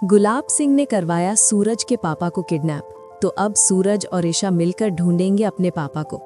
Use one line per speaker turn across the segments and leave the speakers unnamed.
गुलाब सिंह ने करवाया सूरज के पापा को किडनैप, तो अब सूरज और ईशा मिलकर ढूंढेंगे अपने पापा को।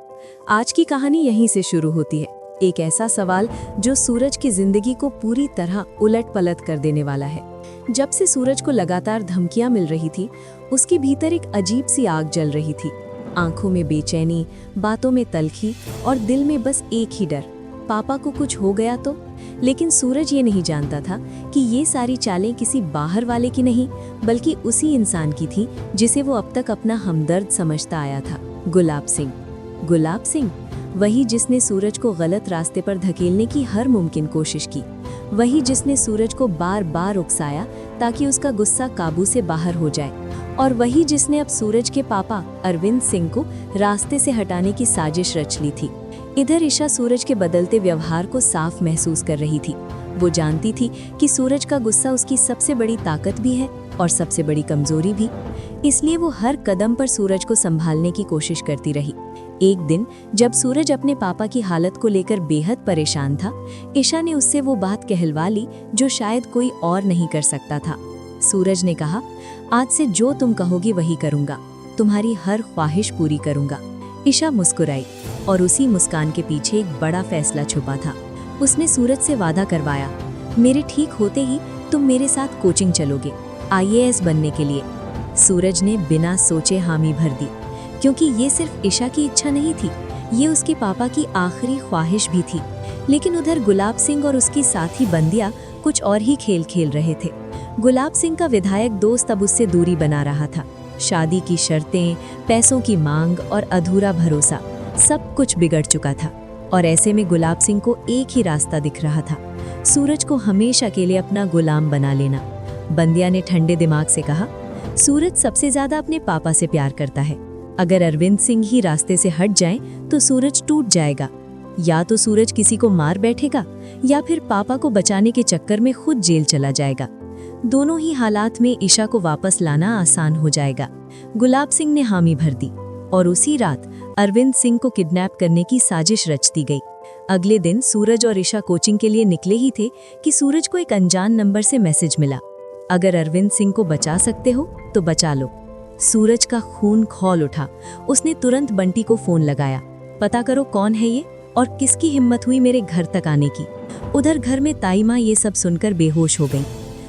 आज की कहानी यहीं से शुरू होती है। एक ऐसा सवाल जो सूरज की जिंदगी को पूरी तरह उलट-पलट कर देने वाला है। जब से सूरज को लगातार धमकियां मिल रही थी, उसके भीतर एक अजीब सी आग जल रही थी। आंखों में बेचैनी, बातों में तल्खी और दिल में बस एक ही डर, पापा को कुछ हो गया तो। लेकिन सूरज ये नहीं जानता था कि ये सारी चालें किसी बाहर वाले की नहीं, बल्कि उसी इंसान की थी जिसे वो अब तक अपना हमदर्द समझता आया था, गुलाब सिंह। गुलाब सिंह, वही जिसने सूरज को गलत रास्ते पर धकेलने की हर मुमकिन कोशिश की, वही जिसने सूरज को बार बार उकसाया ताकि उसका गुस्सा काबू से बाहर हो जाए, और वही जिसने अब सूरज के पापा अरविंद सिंह को रास्ते से हटाने की साजिश रच ली थी। इधर ईशा सूरज के बदलते व्यवहार को साफ महसूस कर रही थी। वो जानती थी कि सूरज का गुस्सा उसकी सबसे बड़ी ताकत भी है और सबसे बड़ी कमजोरी भी। इसलिए वो हर कदम पर सूरज को संभालने की कोशिश करती रही। एक दिन जब सूरज अपने पापा की हालत को लेकर बेहद परेशान था, ईशा ने उससे वो बात कहलवा ली जो शायद कोई और नहीं कर सकता था। सूरज ने कहा, आज से जो तुम कहोगी वही करूंगा, तुम्हारी हर ख्वाहिश पूरी करूंगा। ईशा मुस्कुराई, और उसी मुस्कान के पीछे एक बड़ा फैसला छुपा था। उसने सूरज से वादा करवाया, मेरे ठीक होते ही तुम मेरे साथ कोचिंग चलोगे, IAS बनने के लिए। सूरज ने बिना सोचे हामी भर दी, क्योंकि ये सिर्फ ईशा की इच्छा नहीं थी, ये उसके पापा की आखिरी ख्वाहिश भी थी। लेकिन उधर गुलाब सिंह और उसकी साथी बंदिया कुछ और ही खेल खेल रहे थे। गुलाब सिंह का विधायक दोस्त अब उससे दूरी बना रहा था। शादी की शर्तें, पैसों की मांग और अधूरा भरोसा, सब कुछ बिगड़ चुका था। और ऐसे में गुलाब सिंह को एक ही रास्ता दिख रहा था, सूरज को हमेशा के लिए अपना गुलाम बना लेना। बंदिया ने ठंडे दिमाग से कहा, सूरज सबसे ज्यादा अपने पापा से प्यार करता है। अगर अरविंद सिंह ही रास्ते से हट जाए तो सूरज टूट जाएगा। या तो सूरज किसी को मार बैठेगा, या फिर पापा को बचाने के चक्कर में खुद जेल चला जाएगा। दोनों ही हालात में ईशा को वापस लाना आसान हो जाएगा। गुलाब सिंह ने हामी भर दी, और उसी रात अरविंद सिंह को किडनैप करने की साजिश रच दी गई। अगले दिन सूरज और ईशा कोचिंग के लिए निकले ही थे कि सूरज को एक अनजान नंबर से मैसेज मिला, अगर अरविंद सिंह को बचा सकते हो तो बचा लो। सूरज का खून खौल उठा। उसने तुरंत बंटी को फोन लगाया, पता करो कौन है ये और किसकी हिम्मत हुई मेरे घर तक आने की। उधर घर में ताई माँ ये सब सुनकर बेहोश हो गई।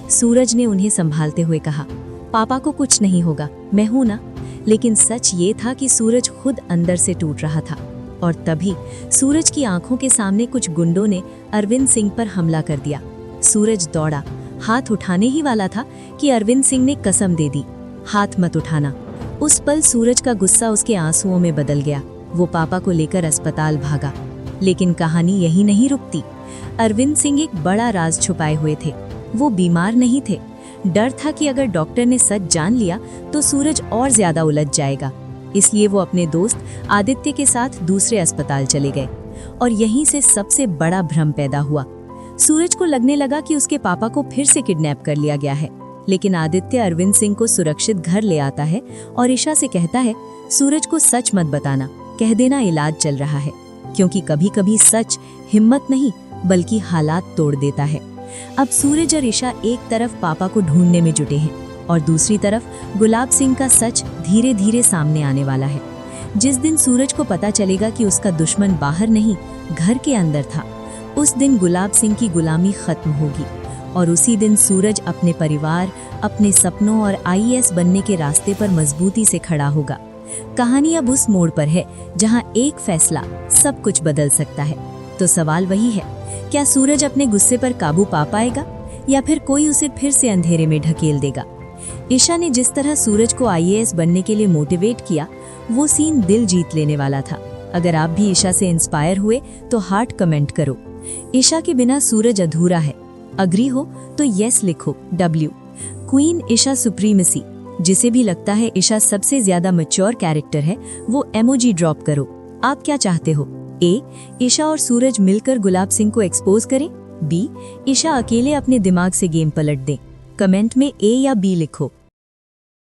सूरज ने उन्हें संभालते हुए कहा, पापा को कुछ नहीं होगा, मैं हूं ना। लेकिन सच ये था कि सूरज खुद अंदर से टूट रहा था। और तभी सूरज की आंखों के सामने कुछ गुंडों ने अरविंद सिंह पर हमला कर दिया। सूरज दौड़ा, हाथ उठाने ही वाला था कि अरविंद सिंह ने कसम दे दी, हाथ मत उठाना। उस पल सूरज का गुस्सा उसके आंसुओं में बदल गया। वो पापा को लेकर अस्पताल भागा। लेकिन कहानी यही नहीं रुकती। अरविंद सिंह एक बड़ा राज छुपाए हुए थे। वो बीमार नहीं थे। डर था कि अगर डॉक्टर ने सच जान लिया तो सूरज और ज्यादा उलझ जाएगा। इसलिए वो अपने दोस्त आदित्य के साथ दूसरे अस्पताल चले गए, और यहीं से सबसे बड़ा भ्रम पैदा हुआ। सूरज को लगने लगा कि उसके पापा को फिर से किडनैप कर लिया गया है। लेकिन आदित्य अरविंद सिंह को सुरक्षित घर ले आता है और ईशा से कहता है, सूरज को सच मत बताना, कह देना इलाज चल रहा है। क्योंकि कभी कभी सच हिम्मत नहीं बल्कि हालात तोड़ देता है। अब सूरज और ईशा एक तरफ पापा को ढूंढने में जुटे हैं, और दूसरी तरफ गुलाब सिंह का सच धीरे धीरे सामने आने वाला है। जिस दिन सूरज को पता चलेगा कि उसका दुश्मन बाहर नहीं घर के अंदर था, उस दिन गुलाब सिंह की गुलामी खत्म होगी। और उसी दिन सूरज अपने परिवार, अपने सपनों और IAS बनने के रास्ते पर मजबूती से खड़ा होगा। कहानी अब उस मोड़ पर है जहां एक फैसला सब कुछ बदल सकता है। तो सवाल वही है, क्या सूरज अपने गुस्से पर काबू पा पाएगा, या फिर कोई उसे फिर से अंधेरे में ढकेल देगा? ईशा ने जिस तरह सूरज को IAS बनने के लिए मोटिवेट किया, वो सीन दिल जीत लेने वाला था। अगर आप भी ईशा से इंस्पायर हुए तो हार्ट कमेंट करो। ईशा के बिना सूरज अधूरा है। अग्री हो तो यस लिखो W। क्वीन ईशा सुप्रीमेसी, जिसे भी लगता है ईशा सबसे ज्यादा मैच्योर कैरेक्टर है, वो इमोजी ड्रॉप करो। आप क्या चाहते हो? A, ईशा और सूरज मिलकर गुलाब सिंह को एक्सपोज करें। B, ईशा अकेले अपने दिमाग से गेम पलट दें। कमेंट में A या B लिखो।